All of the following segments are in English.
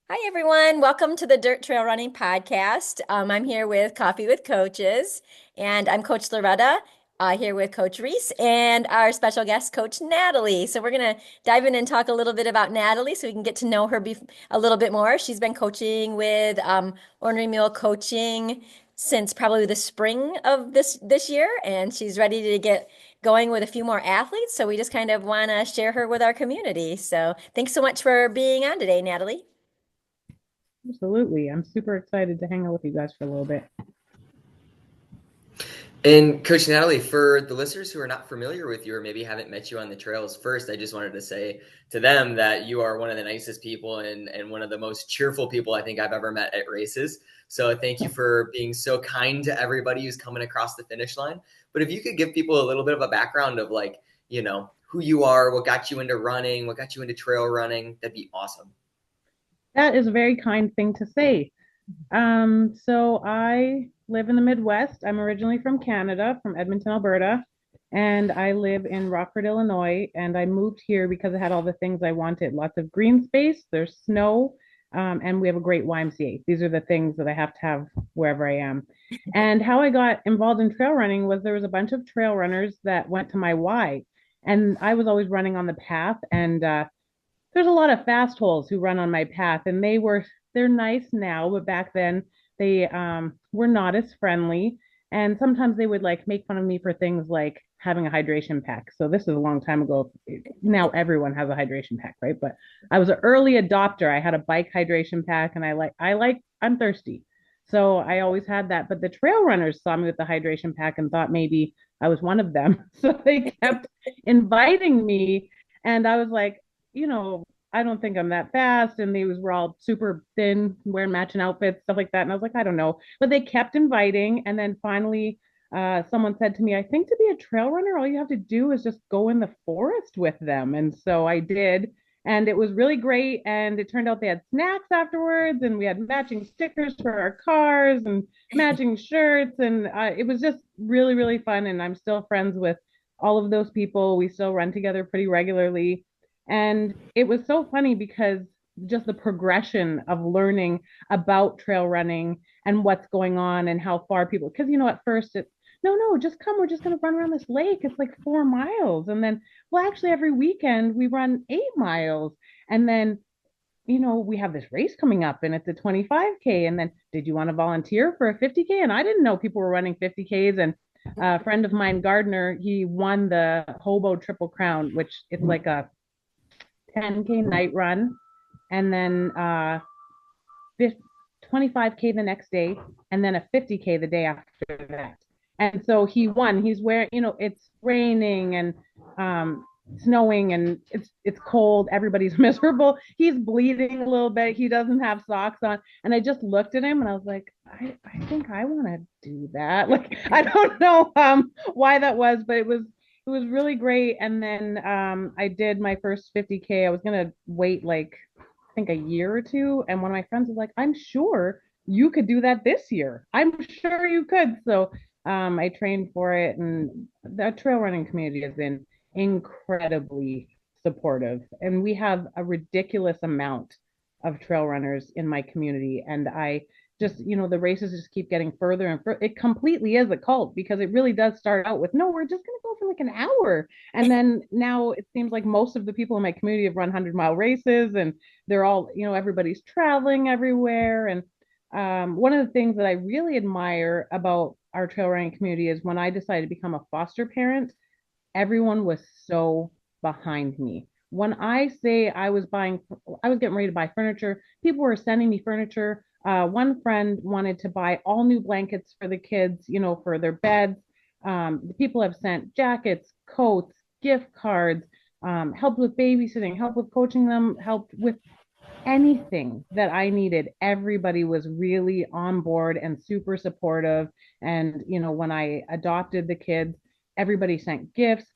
Hi, everyone. Welcome to the Dirt Trail Running Podcast. I'm here with Coffee with Coaches, and I'm Coach Loretta, here with Coach Reese and our special guest, Coach Natalie. So, we're going to dive in and talk a little bit about Natalie so we can get to know her a little bit more. She's been coaching with Ornery Mule Coaching since probably the spring of this year, and she's ready to get going with a few more athletes. So, we just kind of want to share her with our community. So, thanks so much for being on today, Natalie. Absolutely. I'm super excited to hang out with you guys for a little bit. And Coach Natalie, for the listeners who are not familiar with you or maybe haven't met you on the trails, first, I just wanted to say to them that you are one of the nicest people and one of the most cheerful people I think I've ever met at races. So thank you for being so kind to everybody who's coming across the finish line. But if you could give people a little bit of a background of who you are, what got you into running, what got you into trail running, that'd be awesome. That is a very kind thing to say. So I live in the Midwest. I'm originally from Canada, from Edmonton, Alberta, and I live in Rockford, Illinois. And I moved here because I had all the things I wanted. Lots of green space, there's snow, and we have a great YMCA. These are the things that I have to have wherever I am. And how I got involved in trail running was there was a bunch of trail runners that went to my Y, and I was always running on the path, and there's a lot of fast holes who run on my path, and they're nice now, but back then they were not as friendly. And sometimes they would like make fun of me for things like having a hydration pack. So this is a long time ago. Now everyone has a hydration pack, right? But I was an early adopter. I had a bike hydration pack, and I'm thirsty. So I always had that. But the trail runners saw me with the hydration pack and thought maybe I was one of them. So they kept inviting me. And I was like, I don't think I'm that fast. And were all super thin, wearing matching outfits, stuff like that. And I was like, I don't know. But they kept inviting. And then finally, someone said to me, I think to be a trail runner, all you have to do is just go in the forest with them. And so I did. And it was really great. And it turned out they had snacks afterwards, and we had matching stickers for our cars and matching shirts. And it was just really, really fun. And I'm still friends with all of those people. We still run together pretty regularly. And it was so funny because just the progression of learning about trail running and what's going on and how far people, because at first it's no, just come. We're just going to run around this lake. It's like 4 miles. And then, well, actually, every weekend we run 8 miles. And then, we have this race coming up and it's a 25K. And then, did you want to volunteer for a 50K? And I didn't know people were running 50Ks. And a friend of mine, Gardner, he won the Hobo Triple Crown, which is like a 10K night run, and then 25K the next day, and then a 50K the day after that. And so he won. He's wearing, it's raining and snowing, and it's cold. Everybody's miserable. He's bleeding a little bit. He doesn't have socks on. And I just looked at him and I was like, I think I want to do that. Like, I don't know why that was, but it was really great. And then I did my first 50K. I was gonna wait like I think a year or two, and one of my friends was like, "I'm sure you could do that this year. I'm sure you could." So I trained for it, and the trail running community has been incredibly supportive, and we have a ridiculous amount of trail runners in my community, and I just the races just keep getting further and further. It completely is a cult because it really does start out with no, we're just going to go for like an hour, and then now it seems like most of the people in my community have run 100-mile races, and they're all everybody's traveling everywhere. And one of the things that I really admire about our trail running community is when I decided to become a foster parent, everyone was so behind me. When I say I was getting ready to buy furniture, people were sending me furniture. One friend wanted to buy all new blankets for the kids, for their beds. The people have sent jackets, coats, gift cards, helped with babysitting, helped with coaching them, helped with anything that I needed. Everybody was really on board and super supportive. And, when I adopted the kids, everybody sent gifts.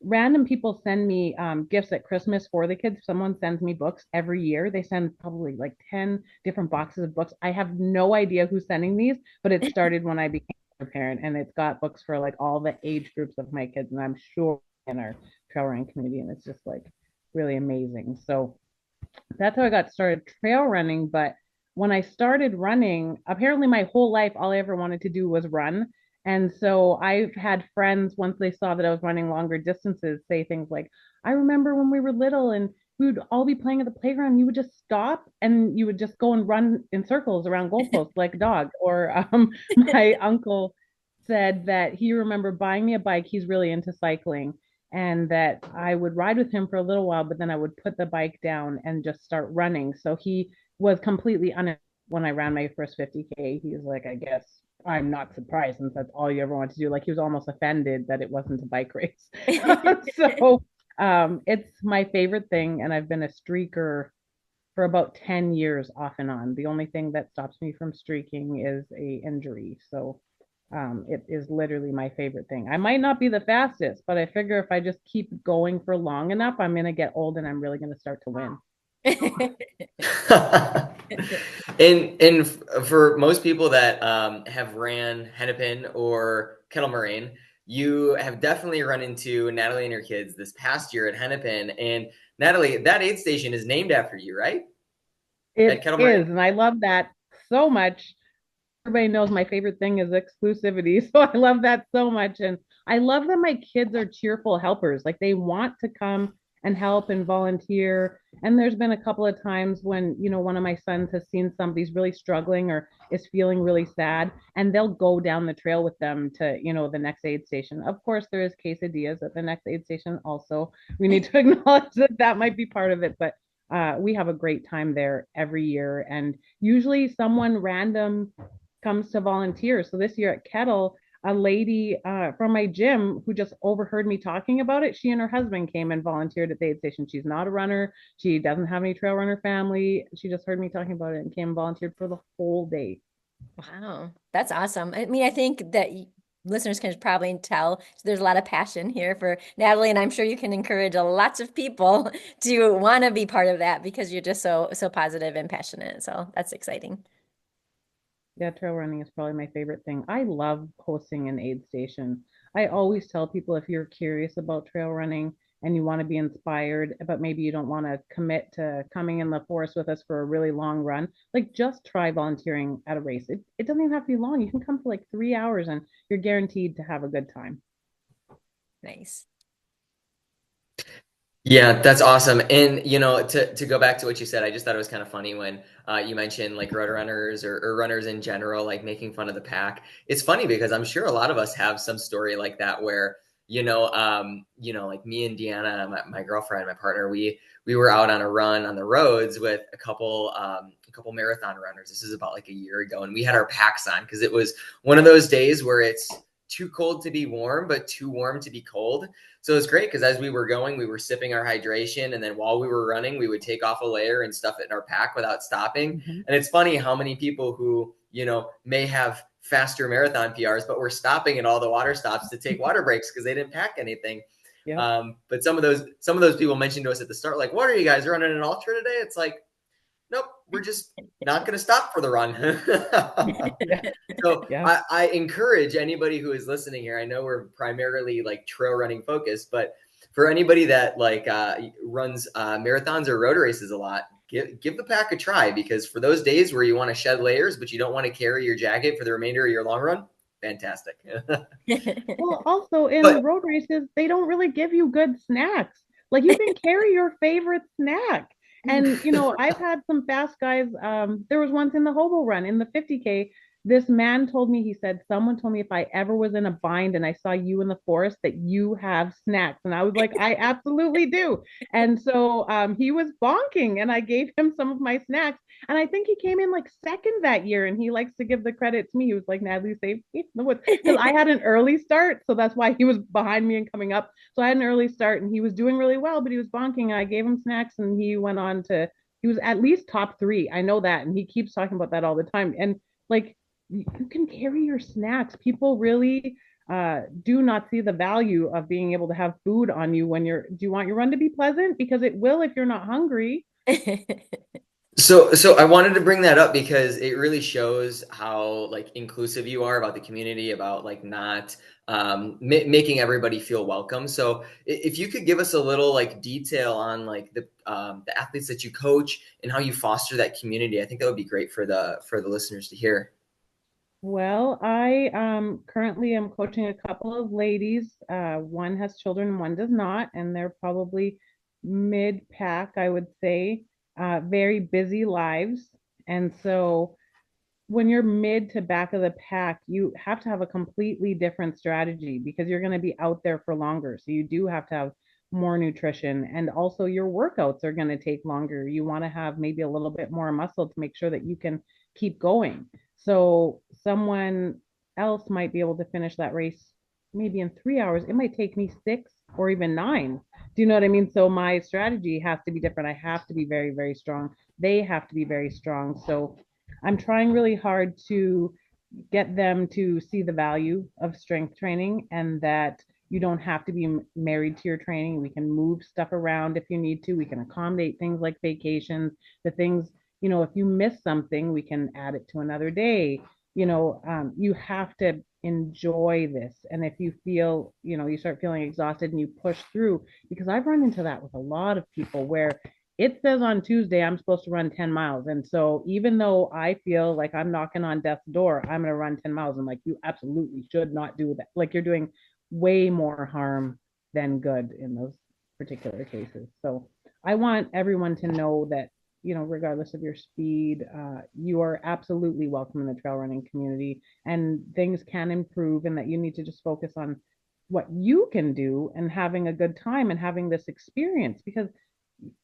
Random people send me gifts at Christmas for the kids. Someone sends me books every year. They send probably like 10 different boxes of books. I have no idea who's sending these, but it started when I became a parent, and it's got books for like all the age groups of my kids. And I'm sure in our trail running community, and it's just like really amazing. So That's how I got started trail running. But when I started running, apparently my whole life, all I ever wanted to do was run. And so I've had friends, once they saw that I was running longer distances, say things like, I remember when we were little and we would all be playing at the playground. You would just stop and you would just go and run in circles around goalposts like a dog. Or my uncle said that he remembered buying me a bike. He's really into cycling, and that I would ride with him for a little while, but then I would put the bike down and just start running. So he was completely when I ran my first 50K. He was like, I guess I'm not surprised since that's all you ever want to do. Like he was almost offended that it wasn't a bike race. So it's my favorite thing, and I've been a streaker for about 10 years off and on. The only thing that stops me from streaking is a injury. So it is literally my favorite thing. I might not be the fastest, but I figure if I just keep going for long enough, I'm going to get old and I'm really going to start to win. And for most people that have ran Hennepin or Kettle Moraine, you have definitely run into Natalie and her kids this past year at Hennepin. And Natalie, that aid station is named after you, right? At It Kettle is, Moraine? and I love that so much. Everybody knows my favorite thing is exclusivity. So I love that so much. And I love that my kids are cheerful helpers. Like they want to come and help and volunteer. And there's been a couple of times when, one of my sons has seen somebody's really struggling or is feeling really sad, and they'll go down the trail with them to, the next aid station. Of course, there is quesadillas at the next aid station also. We need to acknowledge that that might be part of it, but we have a great time there every year. And usually someone random comes to volunteer. So this year at Kettle, a lady from my gym who just overheard me talking about it, she and her husband came and volunteered at the aid station. She's not a runner. She doesn't have any trail runner family. She just heard me talking about it and came and volunteered for the whole day. Wow, that's awesome. I mean, I think that listeners can probably tell there's a lot of passion here for Natalie, and I'm sure you can encourage lots of people to want to be part of that because you're just so positive and passionate. So that's exciting. Yeah, trail running is probably my favorite thing. I love hosting an aid station. I always tell people if you're curious about trail running and you want to be inspired, but maybe you don't want to commit to coming in the forest with us for a really long run, like just try volunteering at a race. It doesn't even have to be long. You can come for like 3 hours and you're guaranteed to have a good time. Nice. Yeah, that's awesome. And to go back to what you said, I just thought it was kind of funny when you mentioned like road runners or runners in general, like making fun of the pack. It's funny because I'm sure a lot of us have some story like that where like me and Deanna, my girlfriend, my partner, we were out on a run on the roads with a couple marathon runners. This is about like a year ago, and we had our packs on because it was one of those days where it's too cold to be warm, but too warm to be cold. So it's great because as we were going, we were sipping our hydration. And then while we were running, we would take off a layer and stuff it in our pack without stopping. Mm-hmm. And it's funny how many people who, may have faster marathon PRs, but were stopping at all the water stops to take water breaks because they didn't pack anything. Yep. But some of those people mentioned to us at the start, like, what are you guys running an ultra today? It's like, nope, we're just not going to stop for the run. Yeah. So Yeah. I encourage anybody who is listening here. I know we're primarily like trail running focused, but for anybody that like runs marathons or road races a lot, give the pack a try, because for those days where you want to shed layers, but you don't want to carry your jacket for the remainder of your long run, fantastic. Well, also in But road races, they don't really give you good snacks. Like you can carry your favorite snack. And I've had some fast guys. There was once in the hobo run in the 50K. This man told me, he said, someone told me if I ever was in a bind and I saw you in the forest, that you have snacks. And I was like, I absolutely do. And so he was bonking and I gave him some of my snacks. And I think he came in like second that year, and he likes to give the credit to me. He was like, Natalie saved me in the woods. Because I had an early start. So that's why he was behind me and coming up. So I had an early start and he was doing really well, but he was bonking. I gave him snacks and he went on to, he was at least top three. I know that. And he keeps talking about that all the time. And like, you can carry your snacks. People really do not see the value of being able to have food on you when do you want your run to be pleasant? Because it will if you're not hungry. So I wanted to bring that up because it really shows how like inclusive you are about the community, about like not making everybody feel welcome. So if you could give us a little like detail on like the athletes that you coach and how you foster that community, I think that would be great for the listeners to hear. Well, I currently am coaching a couple of ladies. One has children, one does not, and they're probably mid-pack, I would say. Very busy lives. And so when you're mid to back of the pack, you have to have a completely different strategy because you're going to be out there for longer. So you do have to have more nutrition, and also your workouts are going to take longer. You want to have maybe a little bit more muscle to make sure that you can keep going. So someone else might be able to finish that race maybe in 3 hours. It might take me 6 or even 9. Do you know what I mean? So my strategy has to be different. I have to be very, very strong. They have to be very strong. So I'm trying really hard to get them to see the value of strength training and that you don't have to be married to your training. We can move stuff around if you need to. We can accommodate things like vacations, the things, if you miss something, we can add it to another day. You have to enjoy this. And if you feel, you start feeling exhausted and you push through, because I've run into that with a lot of people where it says on Tuesday I'm supposed to run 10 miles. And so even though I feel like I'm knocking on death's door, I'm going to run 10 miles. I'm like, you absolutely should not do that. Like you're doing way more harm than good in those particular cases. So I want everyone to know that, regardless of your speed, you are absolutely welcome in the trail running community and things can improve and that you need to just focus on what you can do and having a good time and having this experience because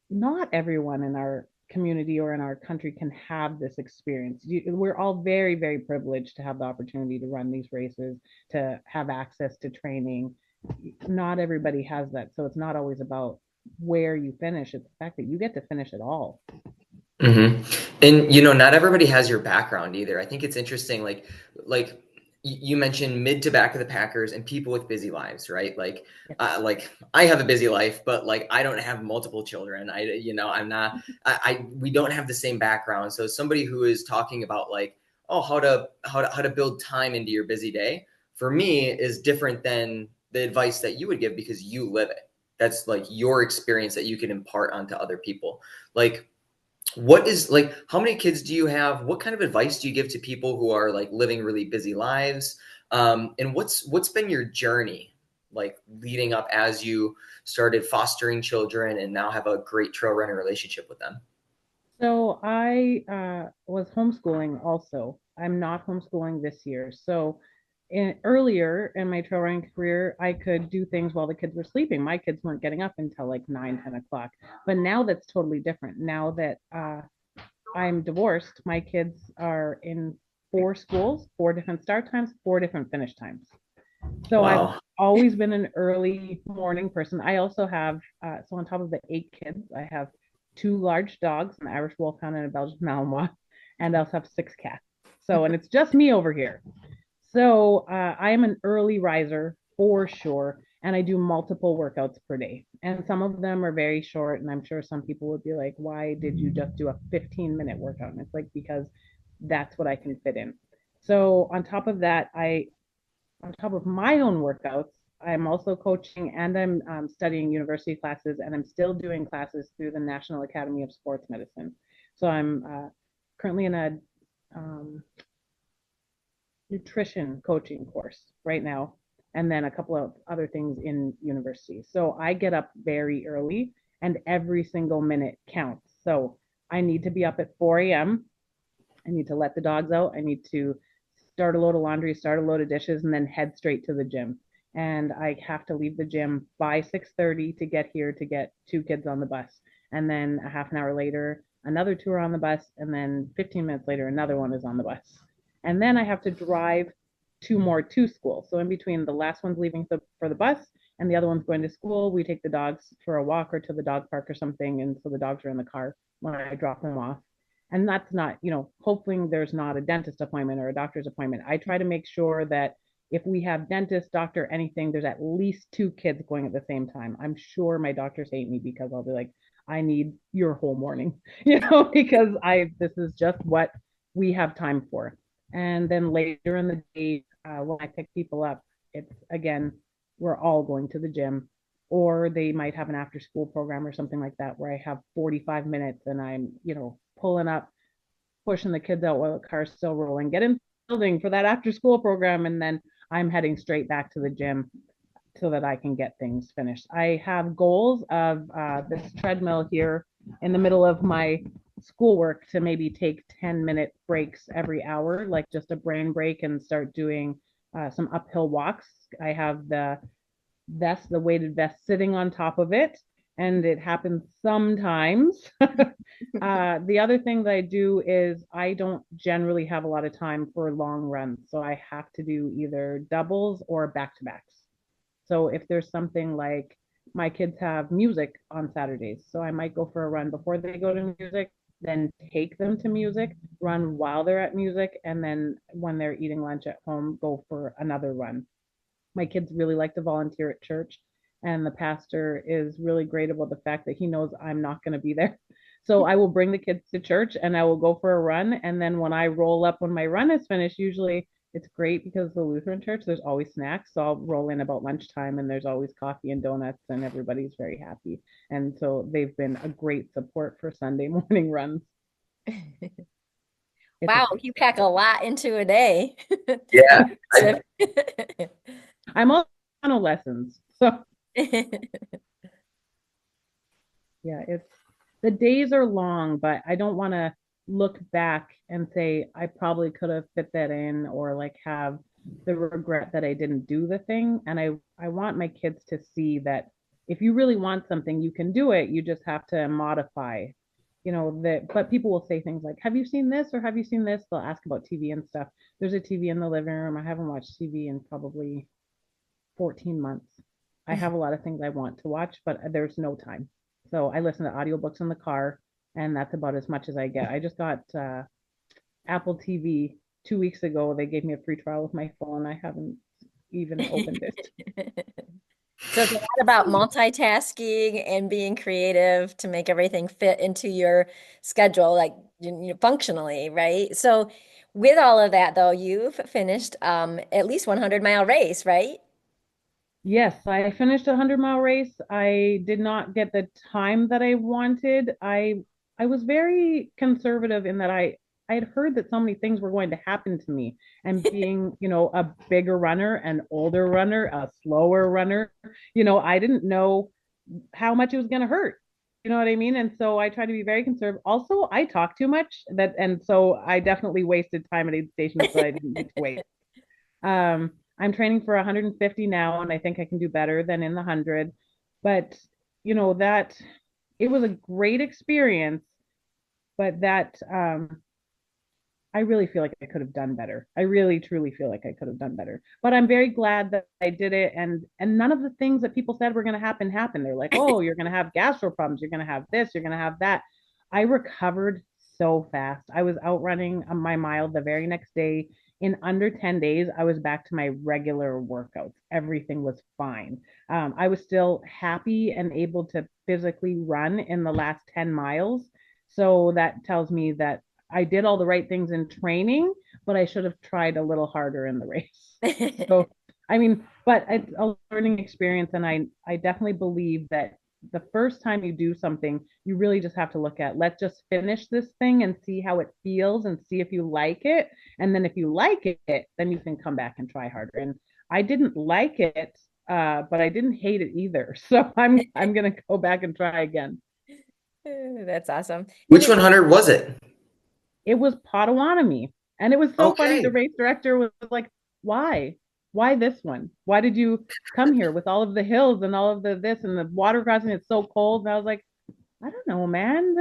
not everyone in our community or in our country can have this experience. We're all very, very privileged to have the opportunity to run these races, to have access to training. Not everybody has that. So it's not always about where you finish, it's the fact that you get to finish it all. Hmm. And not everybody has your background either. I think it's interesting, like you mentioned mid to back of the Packers and people with busy lives, right? Yes. Like I have a busy life, but like I don't have multiple children. I'm not. We don't have the same background. So somebody who is talking about like, oh, how to build time into your busy day for me is different than the advice that you would give because you live it. That's like your experience that you can impart onto other people. Like what is like how many kids do you have? What kind of advice do you give to people who are like living really busy lives? And what's been your journey like leading up as you started fostering children and now have a great trail running relationship with them? So I was homeschooling also. I'm not homeschooling this year. So earlier in my trail running career, I could do things while the kids were sleeping. My kids weren't getting up until like 9, 10 o'clock. But now that's totally different. Now that I'm divorced, my kids are in 4 schools, 4 different start times, 4 different finish times. So I've Wow. always been an early morning person. I also have, so on top of the 8 kids, I have 2 large dogs, an Irish Wolfhound and a Belgian Malinois, and I also have 6 cats. So, and it's just me over here. So I am an early riser for sure, and I do multiple workouts per day. And some of them are very short, and I'm sure some people would be like, "Why did you just do a 15-minute workout?" And it's like because that's what I can fit in. So on top of that, on top of my own workouts, I'm also coaching and I'm studying university classes, and I'm still doing classes through the National Academy of Sports Medicine. So I'm currently in a um, nutrition coaching course right now, and then a couple of other things in university. So I get up very early, and every single minute counts. So I need to be up at 4 a.m. I need to let the dogs out. I need to start a load of laundry, start a load of dishes, and then head straight to the gym. And I have to leave the gym by 6:30 to get here to get 2 kids on the bus. And then a half an hour later, another 2 are on the bus, and then 15 minutes later, another one is on the bus. And then I have to drive 2 more to school. So in between the last one's leaving for the bus and the other one's going to school, we take the dogs for a walk or to the dog park or something. And so the dogs are in the car when I drop them off. And that's not, hopefully there's not a dentist appointment or a doctor's appointment. I try to make sure that if we have dentist, doctor, anything, there's at least 2 kids going at the same time. I'm sure my doctors hate me because I'll be like, I need your whole morning, because this is just what we have time for. And then later in the day, when I pick people up, it's again, we're all going to the gym, or they might have an after school program or something like that where I have 45 minutes and I'm, pulling up, pushing the kids out while the car's still rolling, get in the building for that after school program, and then I'm heading straight back to the gym so that I can get things finished. I have goals of this treadmill here in the middle of my schoolwork to maybe take 10-minute breaks every hour, like just a brain break, and start doing some uphill walks. I have the weighted vest sitting on top of it, and it happens sometimes. The other thing that I do is I don't generally have a lot of time for long runs, so I have to do either doubles or back to backs. So if there's something like my kids have music on Saturdays, so I might go for a run before they go to music, then take them to music, run while they're at music, and then when they're eating lunch at home, go for another run. My kids really like to volunteer at church, and the pastor is really great about the fact that he knows I'm not going to be there. So I will bring the kids to church and I will go for a run. And then when I roll up, when my run is finished, usually it's great because the Lutheran church, there's always snacks. So I'll roll in about lunchtime and there's always coffee and donuts and everybody's very happy. And so they've been a great support for Sunday morning runs. It's a, Wow, you pack a lot into a day. Yeah. I'm all on lessons. So yeah, the days are long, but I don't want to look back and say I probably could have fit that in, or like have the regret that I didn't do the thing. And I want my kids to see that if you really want something, you can do it. You just have to modify, that. But people will say things like, have you seen this or have you seen this? They'll ask about TV and stuff. There's a TV in the living room. I haven't watched TV in probably 14 months. I have a lot of things I want to watch, but there's no time. So I listen to audiobooks in the car, and that's about as much as I get. I just got Apple TV 2 weeks ago. They gave me a free trial with my phone. I haven't even opened it. So it's a lot about multitasking and being creative to make everything fit into your schedule, like functionally, right? So with all of that, though, you've finished at least 100-mile race, right? Yes, I finished a 100-mile race. I did not get the time that I wanted. I was very conservative in that I had heard that so many things were going to happen to me, and being, a bigger runner, an older runner, a slower runner, I didn't know how much it was going to hurt. You know what I mean? And so I tried to be very conservative. Also, I talk too much, and so I definitely wasted time at aid stations that I didn't need to wait. I'm training for 150 now, and I think I can do better than in the 100. But that it was a great experience, but that I really feel like I could have done better. I really truly feel like I could have done better. But I'm very glad that I did it, and none of the things that people said were going to happen happened. They're like, "Oh, you're going to have gastro problems, you're going to have this, you're going to have that." I recovered so fast. I was out running my mile the very next day. In under 10 days, I was back to my regular workouts. Everything was fine. I was still happy and able to physically run in the last 10 miles. So that tells me that I did all the right things in training, but I should have tried a little harder in the race. So, I mean, but it's a learning experience. And I definitely believe that the first time you do something, you really just have to look at, let's just finish this thing and see how it feels and see if you like it. And then if you like it, then you can come back and try harder. And I didn't like it, but I didn't hate it either. So I'm gonna go back and try again. That's awesome. Which 100 was it? It was Potawatomi. And it was so funny. Okay. The race director was like, why? Why this one? Why did you come here with all of the hills and all of the this and the water crossing? It's so cold. And I was like, I don't know, man.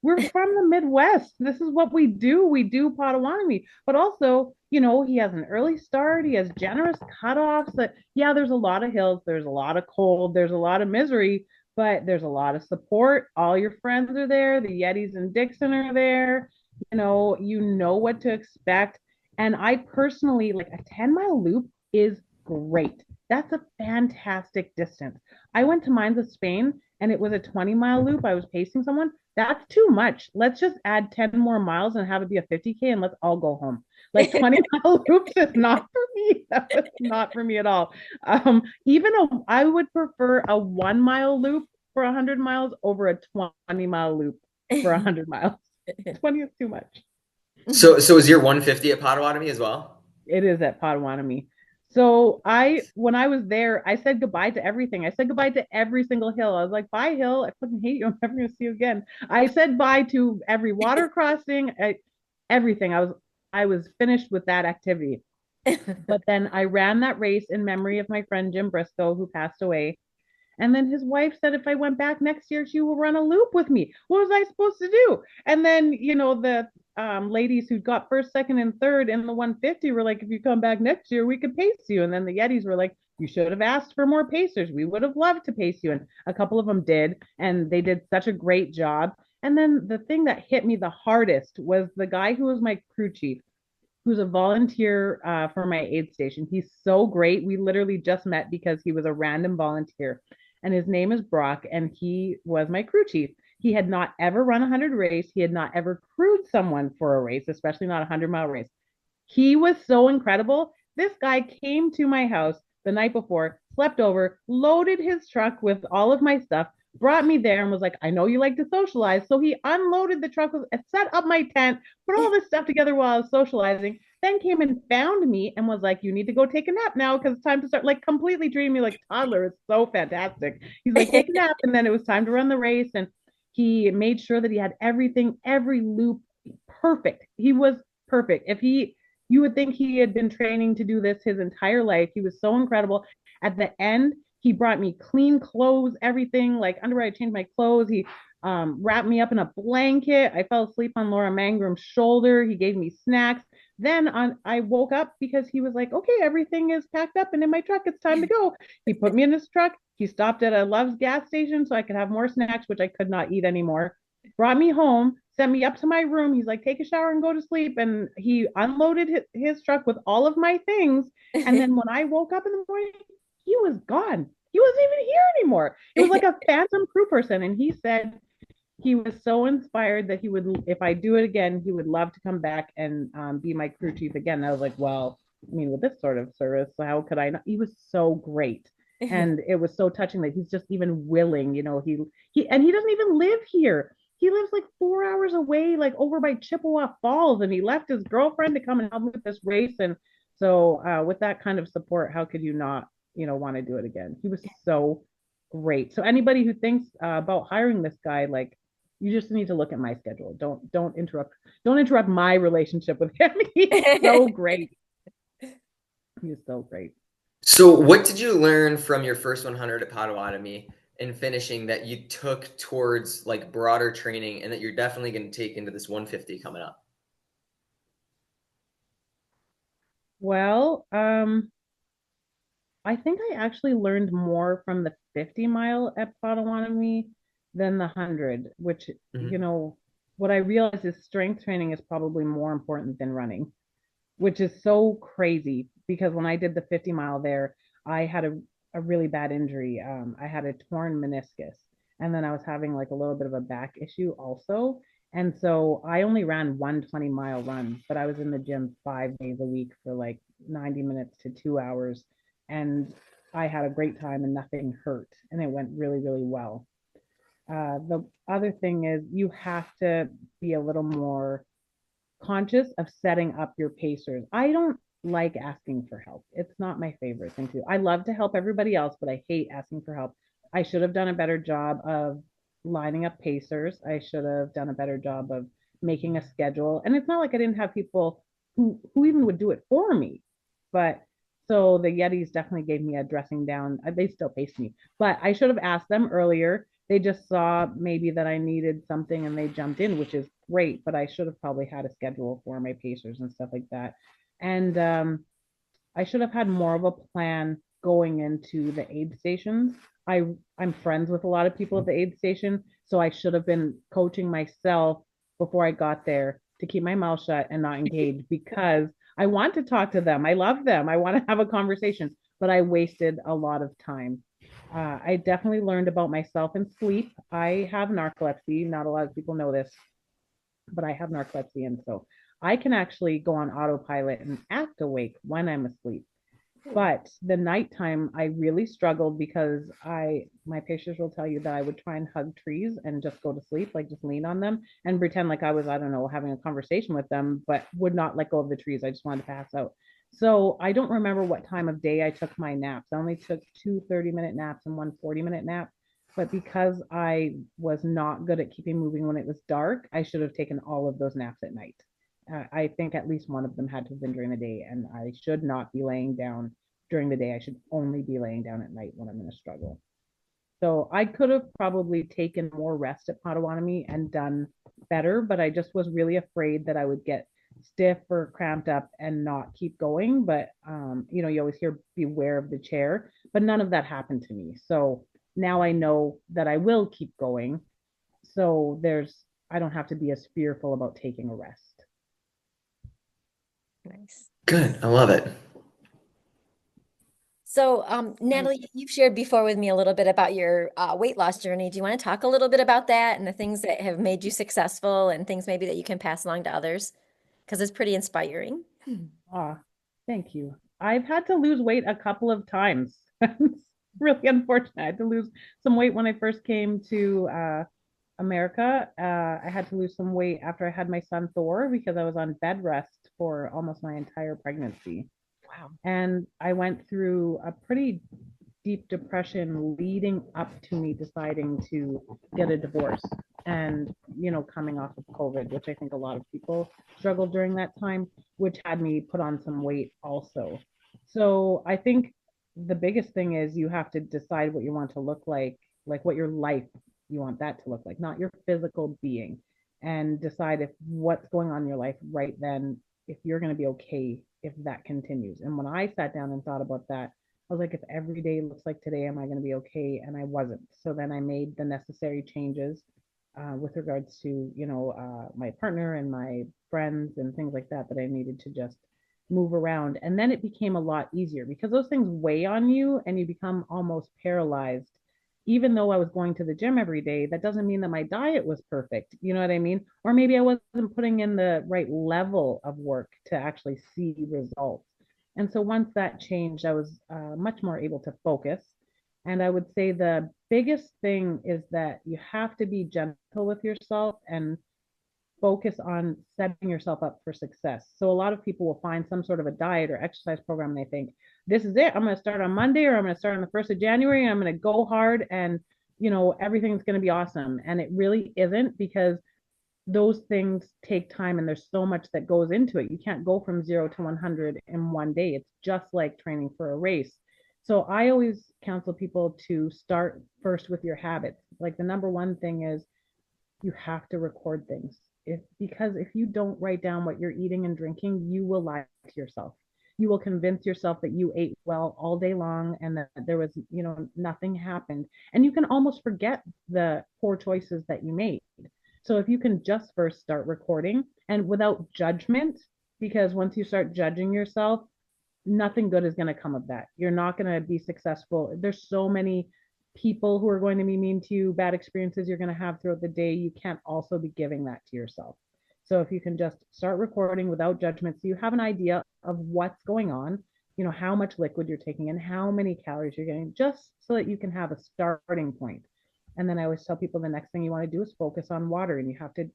We're from the Midwest. This is what we do. We do Potawatomi. But also, he has an early start. He has generous cutoffs. That, yeah, there's a lot of hills. There's a lot of cold. There's a lot of misery, but there's a lot of support. All your friends are there. The Yetis and Dixon are there. You know what to expect. And I personally, like, a 10-mile loop is great. That's a fantastic distance. I went to Mines of Spain and it was a 20-mile loop. I was pacing someone. That's too much. Let's just add 10 more miles and have it be a 50K and let's all go home. Like 20-mile loops is not for me. That was not for me at all. I would prefer a 1 mile loop for 100 miles over a 20-mile loop for 100 miles. 20 is too much. So is your 150 at Potawatomi as well? It is at Potawatomi. So when I was there, I said goodbye to everything. I said goodbye to every single hill. I was like, bye, hill. I fucking hate you. I'm never going to see you again. I said bye to every water crossing, everything. I was finished with that activity. But then I ran that race in memory of my friend Jim Briscoe, who passed away. And then his wife said if I went back next year, she will run a loop with me. What was I supposed to do? And then, the ladies who got first, second, and third in the 150 were like, if you come back next year, we could pace you. And then the Yetis were like, you should have asked for more pacers. We would have loved to pace you. And a couple of them did. And they did such a great job. And then the thing that hit me the hardest was the guy who was my crew chief, who's a volunteer for my aid station. He's so great. We literally just met because he was a random volunteer. And his name is Brock, and he was my crew chief. He had not ever run a 100 race. He had not ever crewed someone for a race, especially not a 100-mile race. He was so incredible. This guy came to my house the night before, slept over, loaded his truck with all of my stuff, brought me there and was like, I know you like to socialize. So he unloaded the truck, set up my tent, put all this stuff together while I was socializing, then came and found me and was like, you need to go take a nap now because it's time to start, like completely treating me like a toddler. It's so fantastic. He's like, take a nap. And then it was time to run the race. And he made sure that he had everything, every loop perfect. He was perfect. You would think he had been training to do this his entire life. He was so incredible. At the end, he brought me clean clothes, everything like underwear. I changed my clothes. He wrapped me up in a blanket. I fell asleep on Laura Mangram's shoulder. He gave me snacks. I woke up because he was like, okay, everything is packed up and in my truck. It's time to go. He put me in his truck. He stopped at a Love's gas station so I could have more snacks, which I could not eat anymore. Brought me home, sent me up to my room. He's like, take a shower and go to sleep. And he unloaded his truck with all of my things. And then when I woke up in the morning, he was gone. He wasn't even here anymore. It was like a phantom crew person. And he said he was so inspired that he would, if I do it again, he would love to come back and be my crew chief again. And I was like, well, I mean, with this sort of service, how could I not? He was so great. And it was so touching that he's just even willing, he doesn't even live here. He lives like 4 hours away, like over by Chippewa Falls, and he left his girlfriend to come and help me with this race. And so with that kind of support, how could you not, want to do it again? He was so great. So anybody who thinks about hiring this guy, like, you just need to look at my schedule. Don't interrupt my relationship with him. He's so great. He's so great. So what did you learn from your first 100 at Potawatomi and finishing that you took towards like broader training and that you're definitely going to take into this 150 coming up? Well, I think I actually learned more from the 50-mile at Potawatomi than the 100, which, what I realized is strength training is probably more important than running, which is so crazy because when I did the 50-mile there, I had a really bad injury. I had a torn meniscus, and then I was having like a little bit of a back issue also. And so I only ran 120-mile run, but I was in the gym 5 days a week for like 90 minutes to 2 hours. And I had a great time and nothing hurt. And it went really, really well. The other thing is you have to be a little more conscious of setting up your pacers. I don't like asking for help. It's not my favorite thing to do. I love to help everybody else, but I hate asking for help. I should have done a better job of lining up pacers. I should have done a better job of making a schedule. And it's not like I didn't have people who even would do it for me. But so the Yetis definitely gave me a dressing down. They still pace me, but I should have asked them earlier. They just saw maybe that I needed something and they jumped in, which is great, but I should have probably had a schedule for my pacers and stuff like that. And I should have had more of a plan going into the aid stations. I'm friends with a lot of people at the aid station, so I should have been coaching myself before I got there to keep my mouth shut and not engage because I want to talk to them. I love them. I want to have a conversation. but I wasted a lot of time. I definitely learned about myself in sleep. I have narcolepsy. Not a lot of people know this, but I have narcolepsy. And so I can actually go on autopilot and act awake when I'm asleep. But the nighttime, I really struggled because my patients will tell you that I would try and hug trees and just go to sleep, like just lean on them and pretend like I was, I don't know, having a conversation with them, but would not let go of the trees. I just wanted to pass out. So I don't remember what time of day I took my naps. I only took two 30-minute naps and one 40-minute nap. But because I was not good at keeping moving when it was dark, I should have taken all of those naps at night. I think at least one of them had to have been during the day, and I should not be laying down during the day. I should only be laying down at night when I'm in a struggle. So I could have probably taken more rest at Potawatomi and done better, but I just was really afraid that I would get stiff or cramped up and not keep going. But you always hear beware of the chair, but none of that happened to me. So now I know that I will keep going. So I don't have to be as fearful about taking a rest. Nice. Good. I love it. So, And Natalie, you've shared before with me a little bit about your weight loss journey. Do you want to talk a little bit about that and the things that have made you successful and things maybe that you can pass along to others? Because it's pretty inspiring. ah, thank you. I've had to lose weight a couple of times. It's really unfortunate. I had to lose some weight when I first came to America. I had to lose some weight after I had my son Thor because I was on bed rest for almost my entire pregnancy. Wow. And I went through a pretty deep depression leading up to me deciding to get a divorce and, coming off of COVID, which I think a lot of people struggled during that time, which had me put on some weight also. So I think the biggest thing is you have to decide what you want to look like what your life you want that to look like, not your physical being, and decide if what's going on in your life right then, if you're going to be okay if that continues. And when I sat down and thought about that, I was like, if every day looks like today, am I going to be okay? And I wasn't. So then I made the necessary changes with regards to, my partner and my friends and things like that I needed to just move around. And then it became a lot easier because those things weigh on you and you become almost paralyzed. Even though I was going to the gym every day, that doesn't mean that my diet was perfect. You know what I mean? Or maybe I wasn't putting in the right level of work to actually see results. And so once that changed, I was much more able to focus. And I would say the biggest thing is that you have to be gentle with yourself and focus on setting yourself up for success. So a lot of people will find some sort of a diet or exercise program and they think, this is it. I'm going to start on Monday or I'm going to start on the 1st of January and I'm going to go hard and, everything's going to be awesome. And it really isn't because those things take time and there's so much that goes into it. You can't go from 0 to 100 in one day. It's just like training for a race. So I always counsel people to start first with your habits. Like the number one thing is you have to record things. Because if you don't write down what you're eating and drinking, you will lie to yourself. You will convince yourself that you ate well all day long and that there was, nothing happened. And you can almost forget the poor choices that you made. So if you can just first start recording and without judgment, because once you start judging yourself, nothing good is going to come of that. You're not going to be successful. There's so many people who are going to be mean to you, bad experiences you're going to have throughout the day. You can't also be giving that to yourself. So if you can just start recording without judgment, so you have an idea of what's going on, how much liquid you're taking and how many calories you're getting, just so that you can have a starting point. And then I always tell people the next thing you want to do is focus on water, and you have to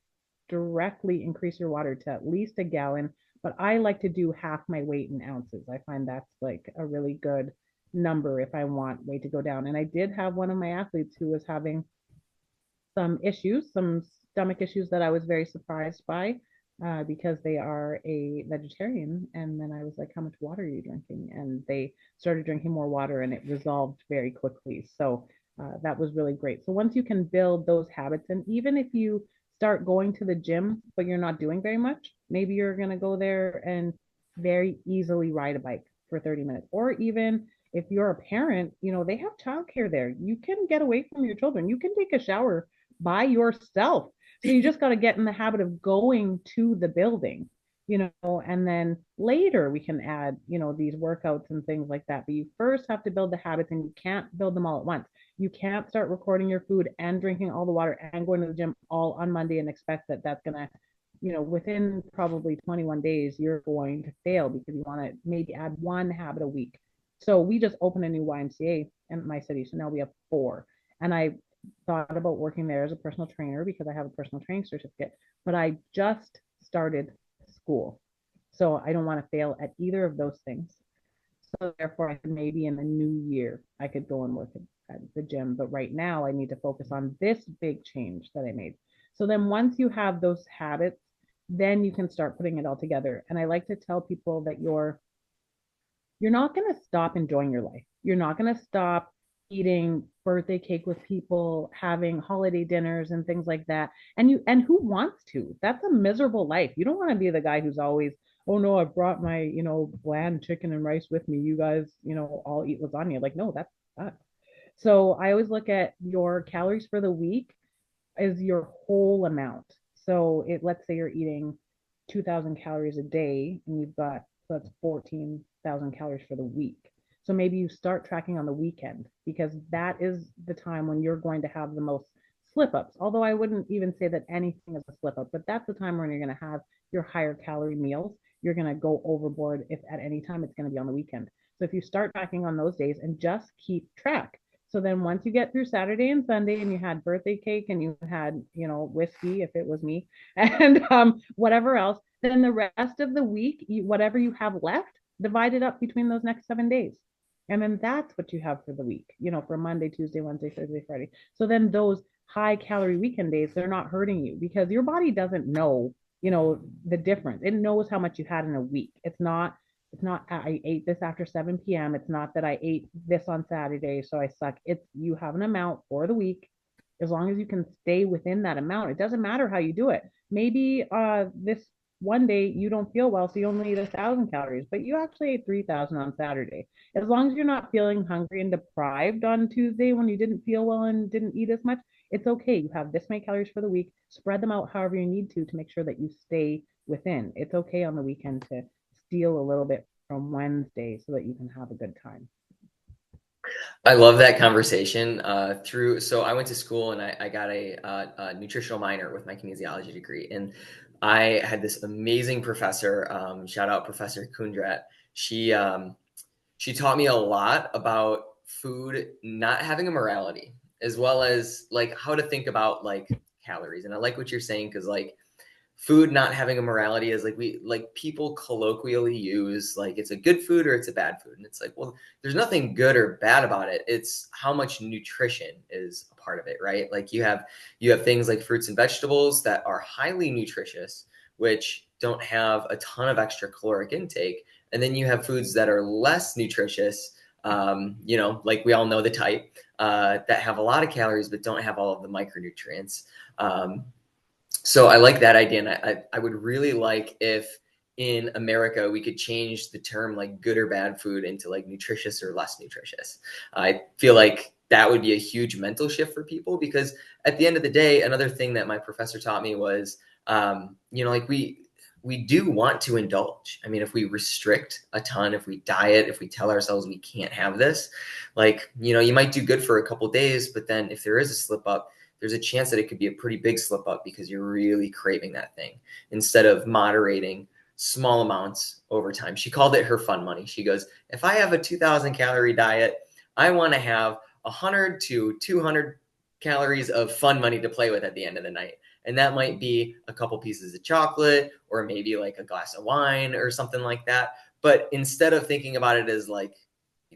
directly increase your water to at least a gallon. But I like to do half my weight in ounces. I find that's like a really good number if I want weight to go down. And I did have one of my athletes who was having some issues, some stomach issues that I was very surprised by because they are a vegetarian. And then I was like, how much water are you drinking? And they started drinking more water and it resolved very quickly. So that was really great. So once you can build those habits, and even if you start going to the gym, but you're not doing very much, maybe you're going to go there and very easily ride a bike for 30 minutes. Or even if you're a parent, they have childcare there. You can get away from your children. You can take a shower by yourself. So you just got to get in the habit of going to the building. and then later we can add, these workouts and things like that. But you first have to build the habits, and you can't build them all at once. You can't start recording your food and drinking all the water and going to the gym all on Monday and expect that that's going to, within probably 21 days, you're going to fail because you want to maybe add one habit a week. So we just opened a new YMCA in my city. So now we have 4. And I thought about working there as a personal trainer because I have a personal training certificate, but I just started school. So I don't want to fail at either of those things. So therefore, I could maybe in the new year, I could go and work at the gym. But right now, I need to focus on this big change that I made. So then once you have those habits, then you can start putting it all together. And I like to tell people that you're not going to stop enjoying your life. You're not going to stop eating birthday cake with people, having holiday dinners and things like that. And who wants to? That's a miserable life. You don't want to be the guy who's always, oh no, I brought my, bland chicken and rice with me. You guys, all eat lasagna. Like, no, that's. So I always look at your calories for the week is your whole amount. So let's say you're eating 2,000 calories a day and you've got, so that's 14,000 calories for the week. So maybe you start tracking on the weekend because that is the time when you're going to have the most slip ups. Although I wouldn't even say that anything is a slip up, but that's the time when you're going to have your higher calorie meals. You're going to go overboard if at any time it's going to be on the weekend. So if you start tracking on those days and just keep track. So then once you get through Saturday and Sunday and you had birthday cake and you had, whiskey, if it was me, and whatever else, then the rest of the week, whatever you have left, divide it up between those next 7 days. And then that's what you have for the week, for Monday, Tuesday, Wednesday, Thursday, Friday. So then those high calorie weekend days, they're not hurting you because your body doesn't know, the difference. It knows how much you had in a week. It's not I ate this after 7 p.m. It's not that I ate this on Saturday, so I suck. It's you have an amount for the week. As long as you can stay within that amount, it doesn't matter how you do it. Maybe this one day you don't feel well, so you only eat 1,000 calories, but you actually ate 3,000 on Saturday. As long as you're not feeling hungry and deprived on Tuesday when you didn't feel well and didn't eat as much, it's okay. You have this many calories for the week. Spread them out however you need to make sure that you stay within. It's okay on the weekend to steal a little bit from Wednesday so that you can have a good time. I love that conversation. So I went to school and I got a nutritional minor with my kinesiology degree, and I had this amazing professor. Shout out Professor Kundrat. She taught me a lot about food not having a morality, as well as like how to think about like calories. And I like what you're saying because like food not having a morality is like people colloquially use like it's a good food or it's a bad food, and it's like, well, there's nothing good or bad about it. It's how much nutrition is a part of it, right? Like you have things like fruits and vegetables that are highly nutritious, which don't have a ton of extra caloric intake, and then you have foods that are less nutritious, like we all know the type, that have a lot of calories but don't have all of the micronutrients. So I like that idea. And I would really like if in America we could change the term like good or bad food into like nutritious or less nutritious. I feel like that would be a huge mental shift for people, because at the end of the day, another thing that my professor taught me was, like we do want to indulge. I mean, if we restrict a ton, if we diet, if we tell ourselves we can't have this, like, you might do good for a couple of days, but then if there is a slip up, there's a chance that it could be a pretty big slip up because you're really craving that thing instead of moderating small amounts over time. She called it her fun money. She goes, if I have a 2,000 calorie diet, I want to have 100 to 200 calories of fun money to play with at the end of the night. And that might be a couple pieces of chocolate or maybe like a glass of wine or something like that. But instead of thinking about it as like,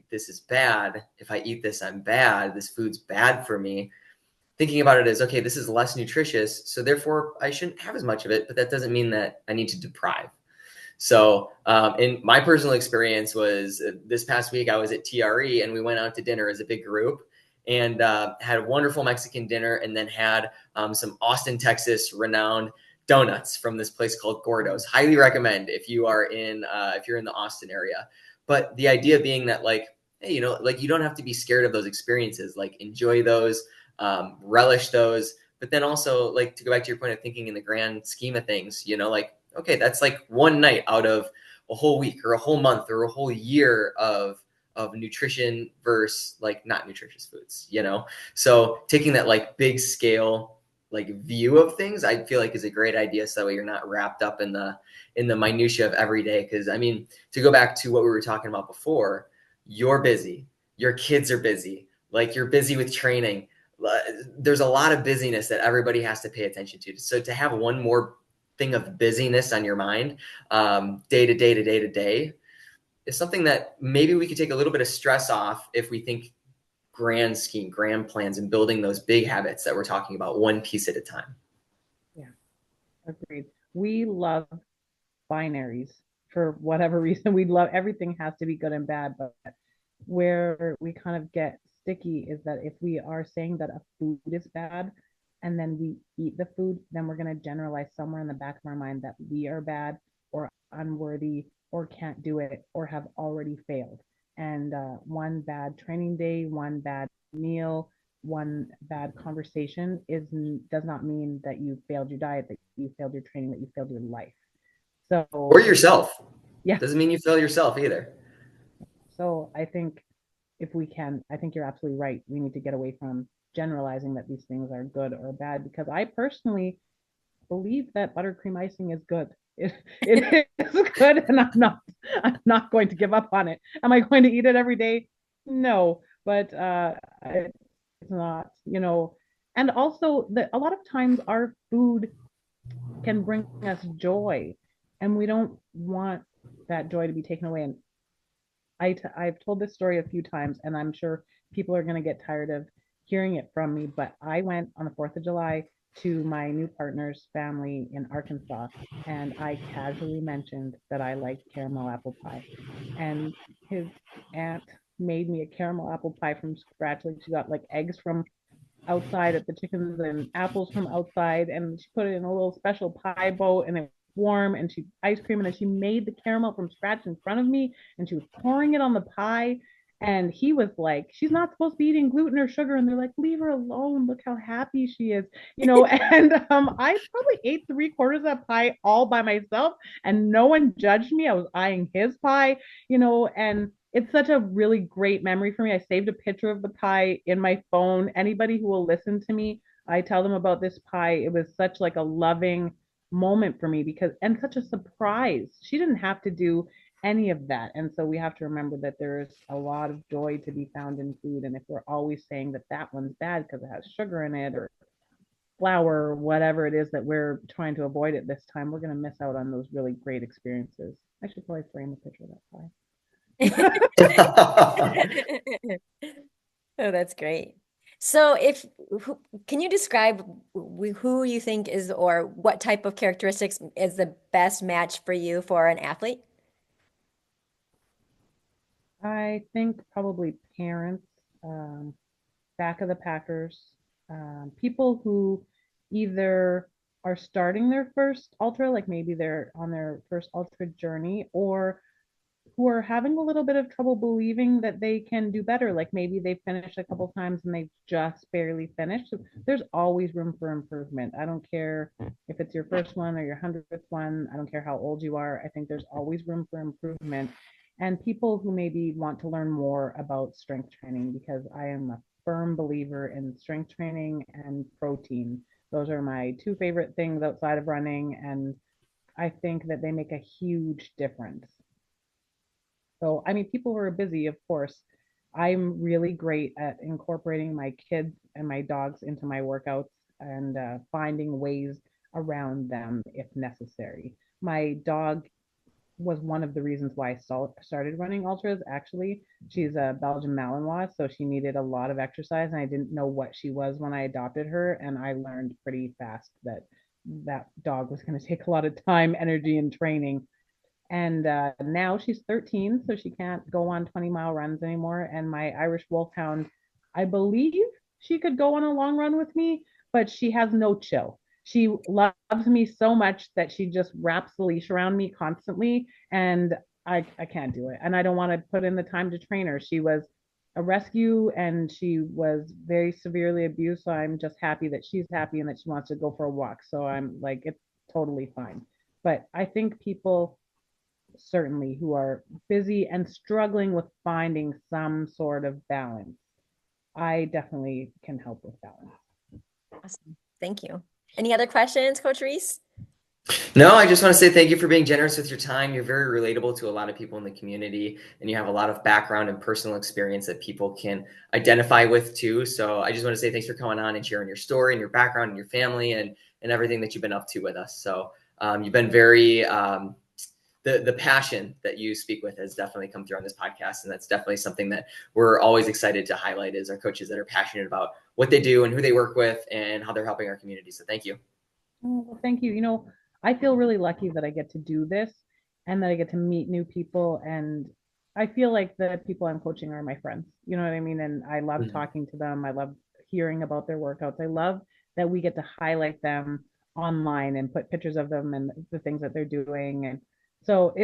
this is bad, if I eat this, I'm bad, this food's bad for me, thinking about it as, okay, this is less nutritious, so therefore I shouldn't have as much of it, but that doesn't mean that I need to deprive. So in my personal experience was this past week, I was at TRE and we went out to dinner as a big group and had a wonderful Mexican dinner, and then had some Austin, Texas renowned donuts from this place called Gordo's. Highly recommend if you're in the Austin area. But the idea being that like, hey, like you don't have to be scared of those experiences, like enjoy those, relish those, but then also like to go back to your point of thinking in the grand scheme of things, like, Okay, that's like one night out of a whole week or a whole month or a whole year of nutrition versus like not nutritious foods, you know? So taking that like big scale like view of things, I feel like is a great idea. So that way you're not wrapped up in the minutia of every day. Cause I mean, to go back to what we were talking about before, you're busy, your kids are busy, like you're busy with training. There's a lot of busyness that everybody has to pay attention to. So to have one more thing of busyness on your mind, day to day to day to day, is something that maybe we could take a little bit of stress off if we think grand scheme, grand plans, and building those big habits that we're talking about one piece at a time. Yeah, agreed. We love binaries for whatever reason. We love everything has to be good and bad, but where we kind of get sticky is that if we are saying that a food is bad and then we eat the food, then we're going to generalize somewhere in the back of our mind that we are bad or unworthy or can't do it or have already failed. And one bad training day, one bad meal, one bad conversation does not mean that you failed your diet, that you failed your training, that you failed your life. Or So yourself. yeah, Doesn't mean you fail yourself either. so I think if we can, I think you're absolutely right. We need to get away from generalizing that these things are good or bad because I personally believe that buttercream icing is good. It is good, and I'm not going to give up on it. Am I going to eat it every day? No, but it's not, and also a lot of times our food can bring us joy, and we don't want that joy to be taken away. And I've told this story a few times, and I'm sure people are going to get tired of hearing it from me. But I went on the 4th of July to my new partner's family in Arkansas, and I casually mentioned that I liked caramel apple pie. And his aunt made me a caramel apple pie from scratch. Like she got like eggs from outside at the chickens and apples from outside, and she put it in a little special pie boat, and it was warm, and she ice cream, and then she made the caramel from scratch in front of me, and she was pouring it on the pie. And he was like, she's not supposed to be eating gluten or sugar, and they're like, leave her alone, look how happy she is, and I probably ate 3/4 of that pie all by myself, and no one judged me. I was eyeing his pie, and it's such a really great memory for me. I saved a picture of the pie in my phone. Anybody who will listen to me, I tell them about this pie. It was such like a loving moment for me because and such a surprise. She didn't have to do any of that. And so we have to remember that there's a lot of joy to be found in food. And if we're always saying that that one's bad because it has sugar in it or flour or whatever it is that we're trying to avoid at this time, we're going to miss out on those really great experiences. I should probably frame a picture of that pie. Oh, that's great. So, can you describe who you think is, or what type of characteristics is the best match for you for an athlete? I think probably parents, back of the Packers, people who either are starting their first ultra, like maybe they're on their first ultra journey, or who are having a little bit of trouble believing that they can do better. Like maybe they finished a couple times and they just barely finished. So there's always room for improvement. I don't care if it's your first one or your 100th one. I don't care how old you are. I think there's always room for improvement. And people who maybe want to learn more about strength training, because I am a firm believer in strength training and protein. Those are my two favorite things outside of running. And I think that they make a huge difference. So, I mean, people who are busy, of course. I'm really great at incorporating my kids and my dogs into my workouts and finding ways around them if necessary. My dog was one of the reasons why I started running ultras. Actually, she's a Belgian Malinois, so she needed a lot of exercise, and I didn't know what she was when I adopted her. And I learned pretty fast that that dog was going to take a lot of time, energy, and training. And now she's 13, so she can't go on 20-mile runs anymore. And my Irish Wolfhound, I believe she could go on a long run with me, but she has no chill. She loves me so much that she just wraps the leash around me constantly, and I can't do it. And I don't want to put in the time to train her. She was a rescue and she was very severely abused. So I'm just happy that she's happy and that she wants to go for a walk. So I'm like, it's totally fine. But I think people certainly who are busy and struggling with finding some sort of balance, I definitely can help with balance. Awesome. Thank you. Any other questions, Coach Reese? No, I just want to say thank you for being generous with your time. You're very relatable to a lot of people in the community, and you have a lot of background and personal experience that people can identify with too. So I just want to say thanks for coming on and sharing your story and your background and your family and everything that you've been up to with us. So you've been very the passion that you speak with has definitely come through on this podcast, and that's definitely something that we're always excited to highlight is our coaches that are passionate about what they do and who they work with and how they're helping our community. So thank you. Oh, well, thank you. I feel really lucky that I get to do this and that I get to meet new people. And I feel like the people I'm coaching are my friends. You know what I mean? And I love Mhm. talking to them. I love hearing about their workouts. I love that we get to highlight them online and put pictures of them and the things that they're doing. And so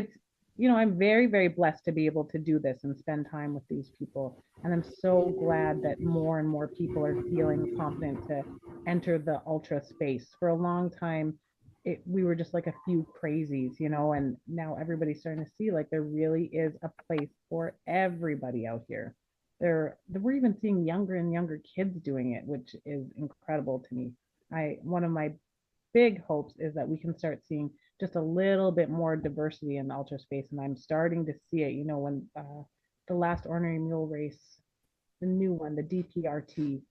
I'm very, very blessed to be able to do this and spend time with these people. And I'm so glad that more and more people are feeling confident to enter the ultra space. For a long time, we were just like a few crazies, and now everybody's starting to see like there really is a place for everybody out here. We're even seeing younger and younger kids doing it, which is incredible to me. One of my big hopes is that we can start seeing just a little bit more diversity in the ultra space, and I'm starting to see it. When the last Ornery Mule race, the new one, the DPRT,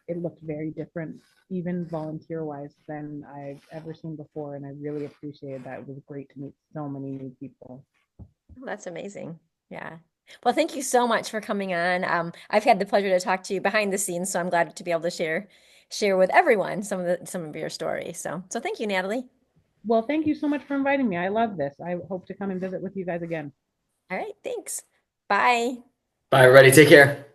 it looked very different, even volunteer wise, than I've ever seen before. And I really appreciated that. It was great to meet so many new people. Oh, that's amazing. Yeah. Well, thank you so much for coming on. I've had the pleasure to talk to you behind the scenes, so I'm glad to be able to share with everyone some of your story. So thank you, Natalie. Well, thank you so much for inviting me. I love this. I hope to come and visit with you guys again. All right, thanks. Bye. Bye, everybody. Take care.